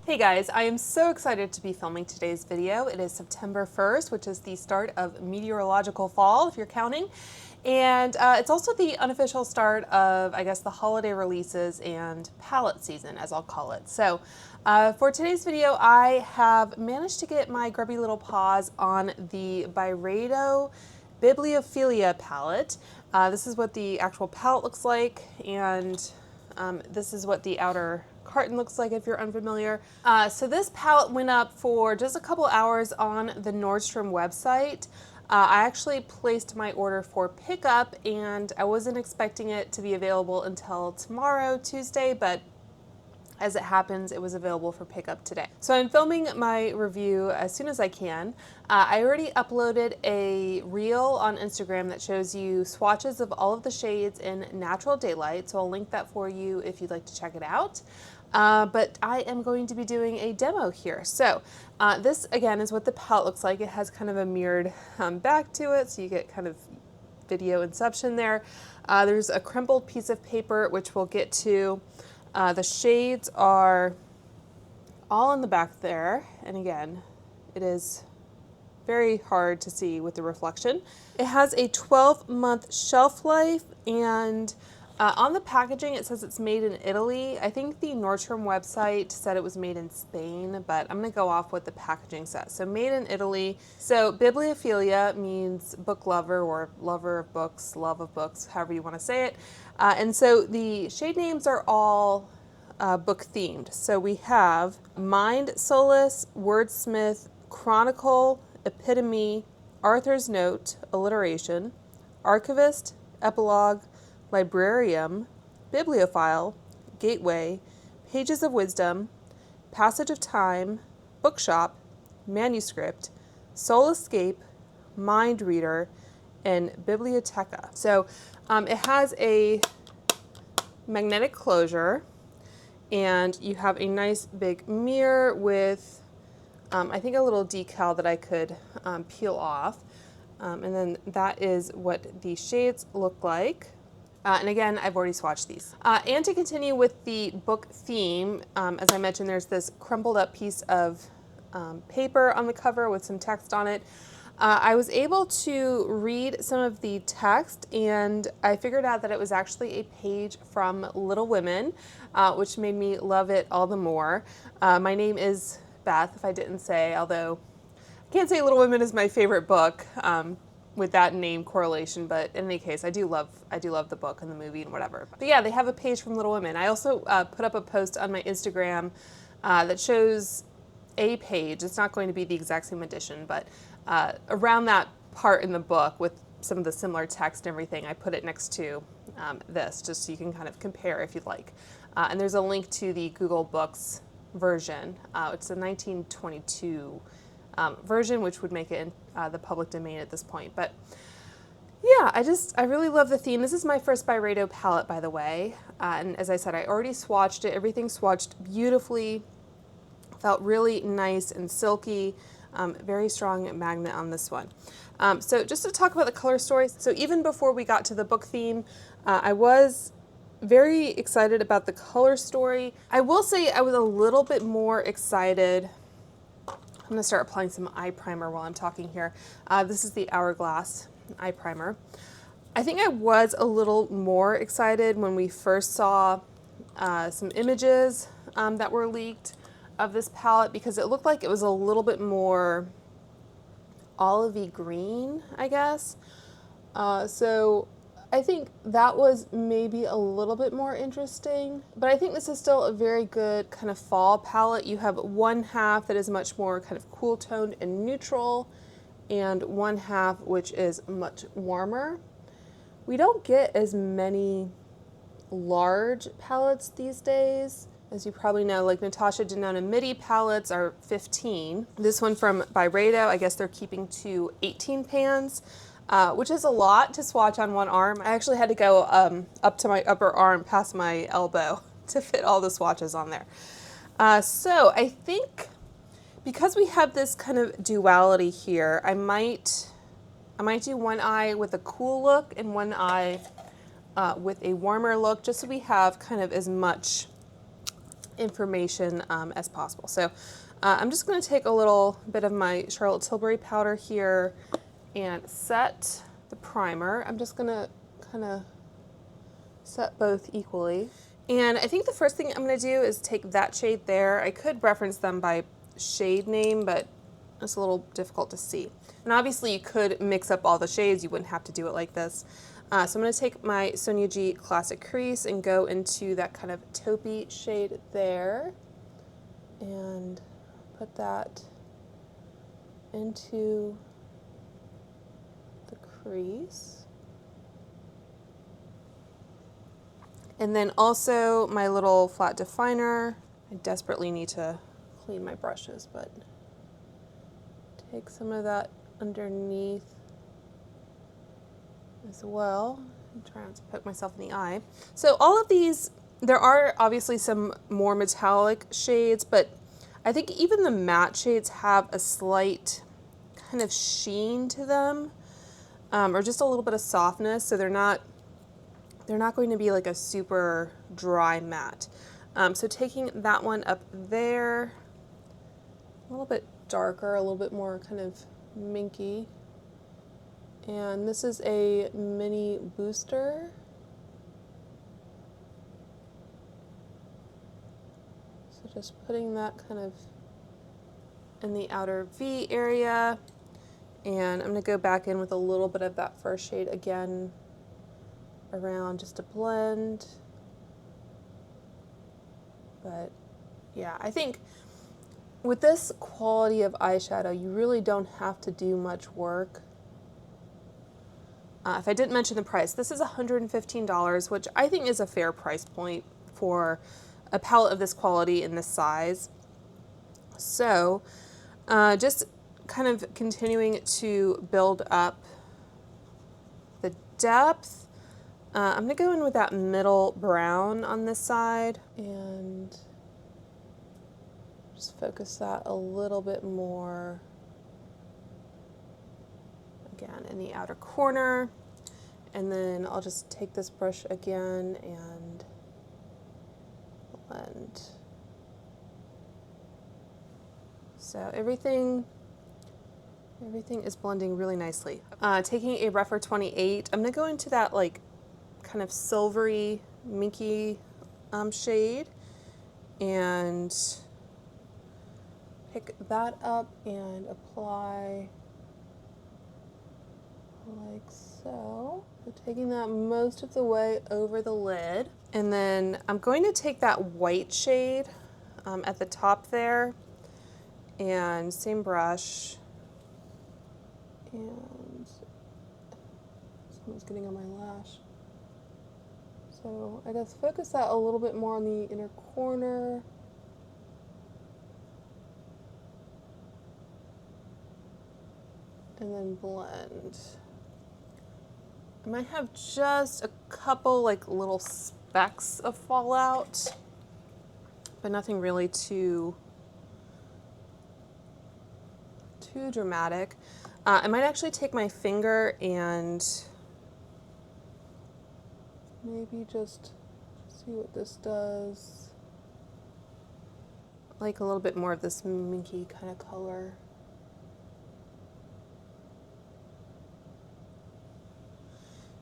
Hey guys, I am so excited to be filming today's video. It is September 1st, which is the start of meteorological fall, if you're counting. And it's also the unofficial start of, I guess, the holiday releases and palette season, as I'll call it. So for today's video, I have managed to get my grubby little paws on the Byredo Bibliophilia palette. This is what the actual palette looks like, and this is what the outer carton looks like if you're unfamiliar. So this palette went up for just a couple hours on the Nordstrom website. I actually placed my order for pickup and I wasn't expecting it to be available until tomorrow, Tuesday, but as it happens, it was available for pickup today. So I'm filming my review as soon as I can. I already uploaded a reel on Instagram that shows you swatches of all of the shades in natural daylight, so I'll link that for you if you'd like to check it out. But I am going to be doing a demo here. So this again is what the palette looks like. It has kind of a mirrored back to it, so you get kind of video inception there. There's a crumpled piece of paper, which we'll get to. The shades are all in the back there, and again, it is very hard to see with the reflection. It has a 12-month shelf life, and on the packaging it says it's made in Italy. I think the Nordstrom website said it was made in Spain, but I'm going to go off what the packaging says. So made in Italy. So bibliophilia means book lover or lover of books, love of books, however you want to say it. And so the shade names are all book themed. So we have Mind Solace, Wordsmith, Chronicle, Epitome, Arthur's Note, Alliteration, Archivist, Epilogue, Librarium, Bibliophile, Gateway, Pages of Wisdom, Passage of Time, Bookshop, Manuscript, Soul Escape, Mind Reader, and Biblioteca. So it has a magnetic closure, and you have a nice big mirror with I think a little decal that I could peel off. And then that is what the shades look like. And again, I've already swatched these. And to continue with the book theme, as I mentioned, there's this crumpled up piece of paper on the cover with some text on it. I was able to read some of the text, and I figured out that it was actually a page from Little Women, which made me love it all the more. My name is Beth, if I didn't say, although I can't say Little Women is my favorite book with that name correlation, but in any case, I do love the book and the movie and whatever. But yeah, they have a page from Little Women. I also put up a post on my Instagram that shows a page. It's not going to be the exact same edition, but around that part in the book with some of the similar text and everything, I put it next to this, just so you can kind of compare if you'd like. And there's a link to the Google Books version. It's a 1922 version, which would make it in the public domain at this point. But yeah, I really love the theme. This is my first Byredo palette, by the way. And as I said, I already swatched it. Everything swatched beautifully. Felt really nice and silky. Very strong magnet on this one. So just to talk about the color story. So even before we got to the book theme, I was very excited about the color story. I will say I was a little bit more excited. I'm going to start applying some eye primer while I'm talking here. This is the Hourglass eye primer. I think I was a little more excited when we first saw some images that were leaked of this palette, because it looked like it was a little bit more olivey green, I guess. So I think that was maybe a little bit more interesting, but I think this is still a very good kind of fall palette. You have one half that is much more kind of cool toned and neutral, and one half which is much warmer. We don't get as many large palettes these days. As you probably know, like Natasha Denona Midi palettes are 15. This one from Byredo, I guess they're keeping to 18 pans, which is a lot to swatch on one arm. I actually had to go up to my upper arm past my elbow to fit all the swatches on there. So I think because we have this kind of duality here, I might do one eye with a cool look and one eye with a warmer look, just so we have kind of as much information as possible. So I'm just going to take a little bit of my Charlotte Tilbury powder here and set the primer. I'm just going to kind of set both equally. And I think the first thing I'm going to do is take that shade there. I could reference them by shade name, but it's a little difficult to see. And obviously you could mix up all the shades. You wouldn't have to do it like this. So I'm going to take my Sonia G Classic Crease and go into that kind of taupey shade there and put that into the crease. And then also my little flat definer. I desperately need to clean my brushes, but take some of that underneath as well. I'm trying not to poke myself in the eye. So all of these, there are obviously some more metallic shades, but I think even the matte shades have a slight kind of sheen to them, or just a little bit of softness, so they're not going to be like a super dry matte. So taking that one up there, a little bit darker, a little bit more kind of minky. And this is a mini booster. So just putting that kind of in the outer V area. And I'm going to go back in with a little bit of that first shade again around just to blend. But yeah, I think with this quality of eyeshadow, you really don't have to do much work. If I didn't mention the price, this is $115, which I think is a fair price point for a palette of this quality in this size. So just kind of continuing to build up the depth. I'm going to go in with that middle brown on this side and just focus that a little bit more, again, in the outer corner. And then I'll just take this brush again and blend. So everything is blending really nicely. Taking a Rephr 28, I'm going to go into that like kind of silvery, minky shade and pick that up and apply like so. So taking that most of the way over the lid. And then I'm going to take that white shade at the top there and same brush. And someone's getting on my lash. So I guess focus that a little bit more on the inner corner. And then blend. I might have just a couple like little specks of fallout, but nothing really too dramatic. I might actually take my finger and maybe just see what this does. I like a little bit more of this minky kind of color.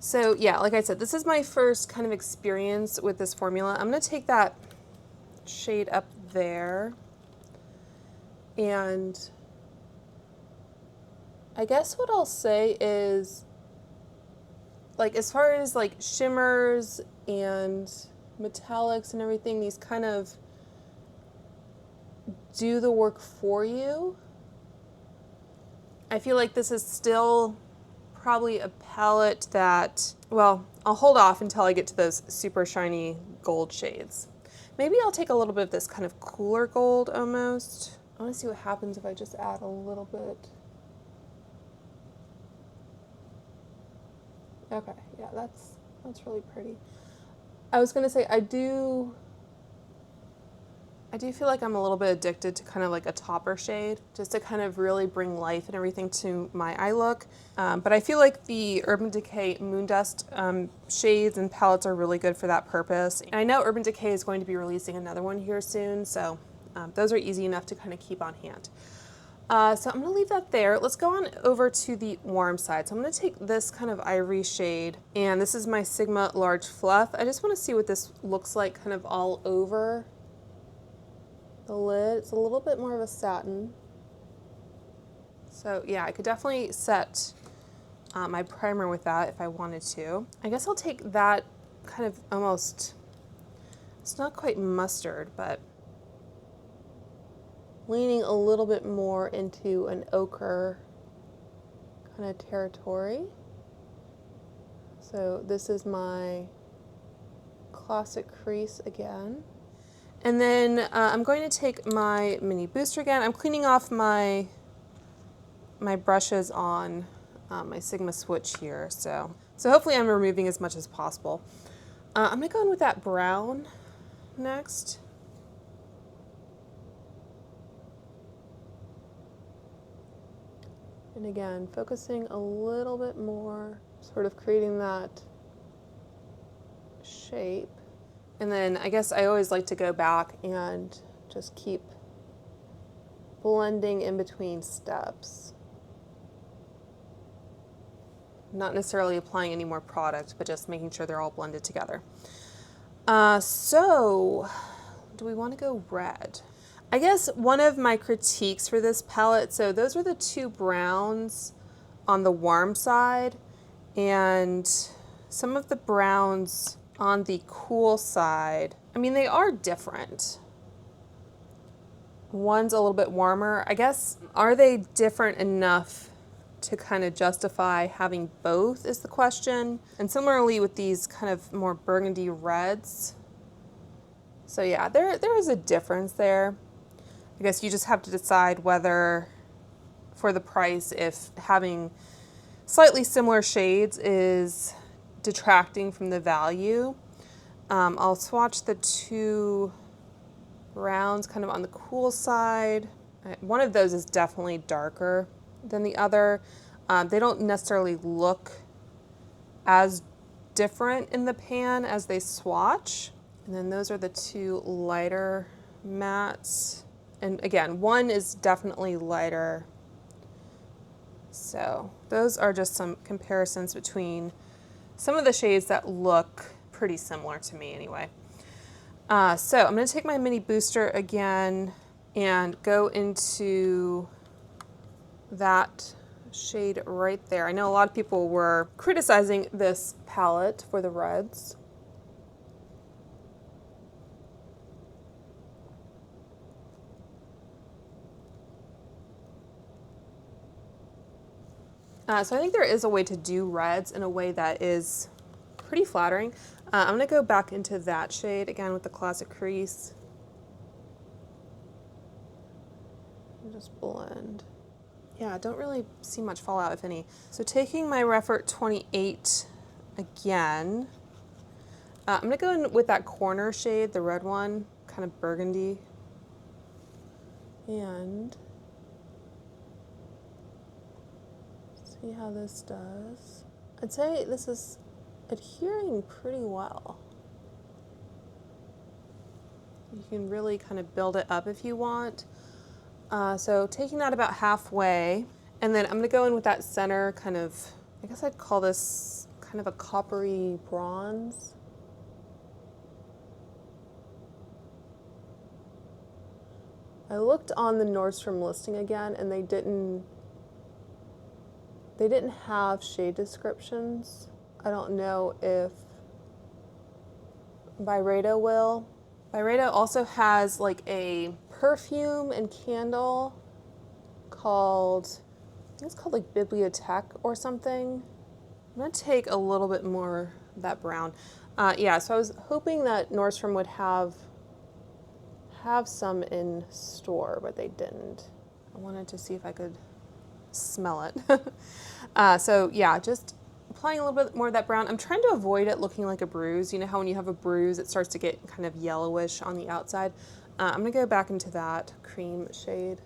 So yeah, like I said, this is my first kind of experience with this formula. I'm going to take that shade up there, and I guess what I'll say is, like, as far as like shimmers and metallics and everything, these kind of do the work for you. I feel like this is still probably a palette that, well, I'll hold off until I get to those super shiny gold shades. Maybe I'll take a little bit of this kind of cooler gold almost. I want to see what happens if I just add a little bit. Okay, yeah, that's really pretty. I was going to say, I do I do feel like I'm a little bit addicted to kind of like a topper shade, just to kind of really bring life and everything to my eye look. But I feel like the Urban Decay Moondust shades and palettes are really good for that purpose. And I know Urban Decay is going to be releasing another one here soon, so those are easy enough to kind of keep on hand. So I'm going to leave that there. Let's go on over to the warm side. So I'm going to take this kind of ivory shade, and this is my Sigma Large Fluff. I just want to see what this looks like kind of all over the lid. It's a little bit more of a satin. So yeah, I could definitely set my primer with that if I wanted to. I guess I'll take that kind of almost, it's not quite mustard, but leaning a little bit more into an ochre kind of territory. So this is my classic crease again. And then I'm going to take my mini booster again. I'm cleaning off my brushes on my Sigma switch here. So hopefully I'm removing as much as possible. I'm gonna go in with that brown next. And again, focusing a little bit more, sort of creating that shape. And then I guess I always like to go back and just keep blending in between steps. Not necessarily applying any more product, but just making sure they're all blended together. So, do we want to go red? I guess one of my critiques for this palette, so those are the two browns on the warm side, and some of the browns on the cool side, I mean, they are different. One's a little bit warmer. I guess, are they different enough to kind of justify having both is the question. And similarly with these kind of more burgundy reds. So yeah, there is a difference there. I guess you just have to decide whether, for the price, if having slightly similar shades is detracting from the value. I'll swatch the two browns kind of on the cool side. One of those is definitely darker than the other. They don't necessarily look as different in the pan as they swatch. And then those are the two lighter mattes. And again, one is definitely lighter. So those are just some comparisons between some of the shades that look pretty similar to me anyway. So I'm going to take my mini booster again and go into that shade right there. I know a lot of people were criticizing this palette for the reds. So I think there is a way to do reds in a way that is pretty flattering. I'm going to go back into that shade again with the classic crease. And just blend. Yeah, don't really see much fallout, if any. So taking my Refer 28 again, I'm going to go in with that corner shade, the red one, kind of burgundy. And see how this does. I'd say this is adhering pretty well. You can really kind of build it up if you want. So taking that about halfway, and then I'm going to go in with that center kind of, I guess I'd call this kind of a coppery bronze. I looked on the Nordstrom listing again, and they didn't have shade descriptions. I don't know if Byredo will. Byredo also has like a perfume and candle called, I think it's called like Bibliothèque or something. I'm gonna take a little bit more of that brown. Yeah, so I was hoping that Nordstrom would have some in store, but they didn't. I wanted to see if I could smell it. So yeah, just applying a little bit more of that brown. I'm trying to avoid it looking like a bruise. You know how when you have a bruise, it starts to get kind of yellowish on the outside. I'm gonna go back into that cream shade.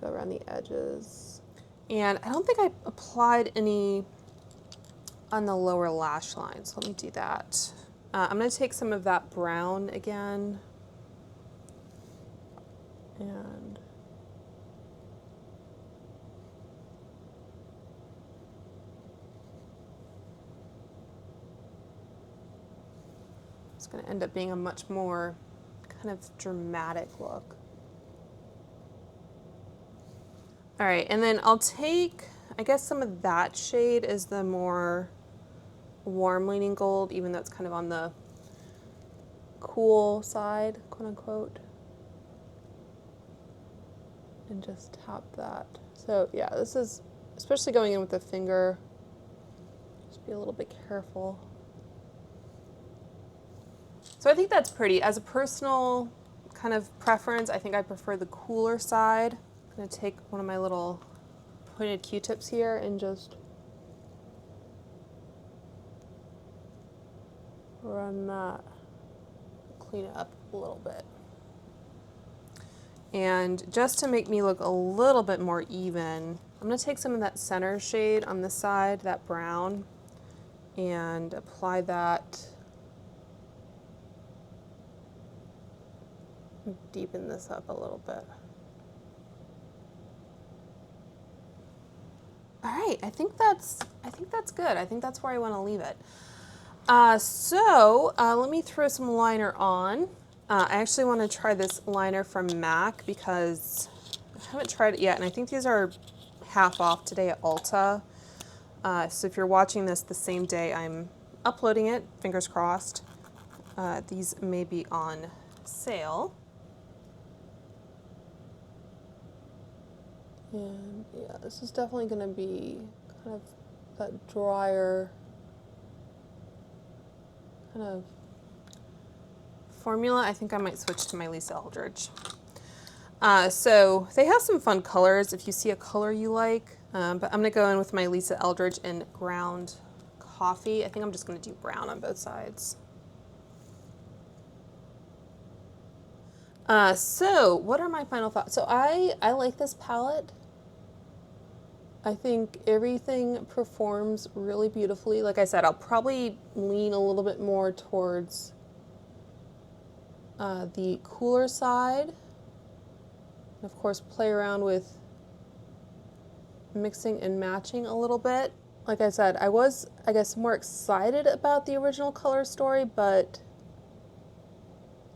Go around the edges. And I don't think I applied any on the lower lash line, so let me do that. I'm gonna take some of that brown again. And it's going to end up being a much more kind of dramatic look. All right, and then I'll take, I guess some of that shade is the more warm leaning gold, even though it's kind of on the cool side, quote unquote. And just tap that. So yeah, this is, especially going in with the finger, just be a little bit careful. So I think that's pretty. As a personal kind of preference, I think I prefer the cooler side. I'm gonna take one of my little pointed Q-tips here and just run that, clean it up a little bit. And just to make me look a little bit more even, I'm going to take some of that center shade on this side, that brown, and apply that, deepen this up a little bit. All right, I think that's good. I think that's where I want to leave it. Let me throw some liner on. I actually want to try this liner from MAC because I haven't tried it yet, and I think these are half off today at Ulta. So if you're watching this the same day I'm uploading it, fingers crossed, these may be on sale. And yeah, this is definitely going to be kind of that drier kind of formula. I think I might switch to my Lisa Eldridge. So they have some fun colors if you see a color you like, but I'm going to go in with my Lisa Eldridge in ground coffee. I think I'm just going to do brown on both sides. So what are my final thoughts? So I like this palette. I think everything performs really beautifully. Like I said, I'll probably lean a little bit more towards the cooler side. And of course, play around with mixing and matching a little bit. Like I said, I was, I guess, more excited about the original color story, but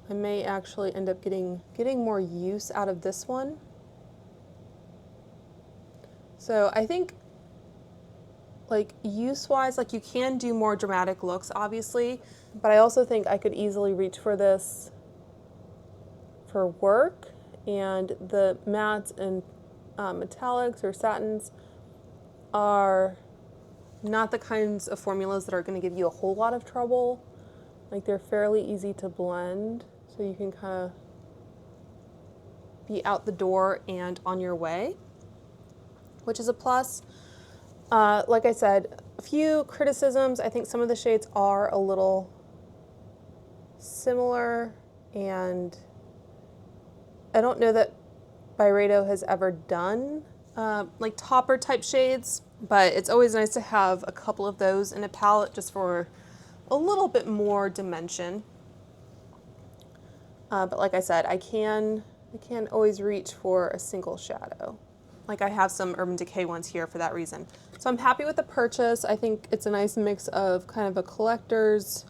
I may actually end up getting more use out of this one. So I think, like, use-wise, like, you can do more dramatic looks, obviously, but I also think I could easily reach for this for work, and the mattes and metallics or satins are not the kinds of formulas that are going to give you a whole lot of trouble. Like, they're fairly easy to blend, so you can kind of be out the door and on your way, which is a plus. Like I said, a few criticisms. I think some of the shades are a little similar, and I don't know that Byredo has ever done like topper type shades, but it's always nice to have a couple of those in a palette just for a little bit more dimension. But like I said, I can always reach for a single shadow. Like, I have some Urban Decay ones here for that reason. So I'm happy with the purchase. I think it's a nice mix of kind of a collector's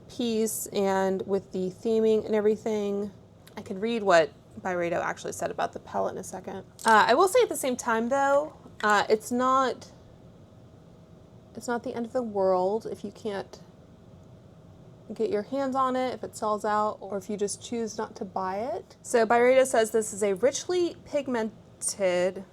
piece and with the theming and everything. I could read what Byredo actually said about the palette in a second. I will say at the same time though, it's not the end of the world if you can't get your hands on it, if it sells out, or if you just choose not to buy it. So Byredo says this is a richly pigmented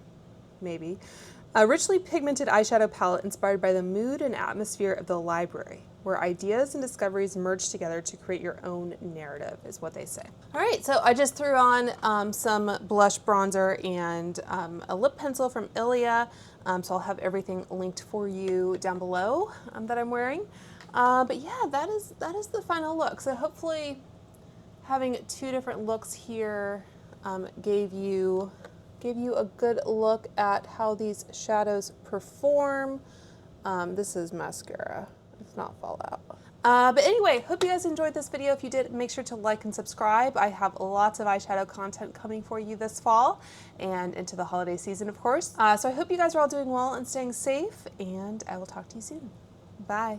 eyeshadow palette inspired by the mood and atmosphere of the library, where ideas and discoveries merge together to create your own narrative, is what they say. All right, so I just threw on some blush bronzer and a lip pencil from Ilia, so I'll have everything linked for you down below that I'm wearing. But yeah, that is the final look. So hopefully having two different looks here gave you a good look at how these shadows perform. This is mascara, if not fallout. But anyway, hope you guys enjoyed this video. If you did, make sure to like and subscribe. I have lots of eyeshadow content coming for you this fall and into the holiday season, of course. So I hope you guys are all doing well and staying safe, and I will talk to you soon. Bye.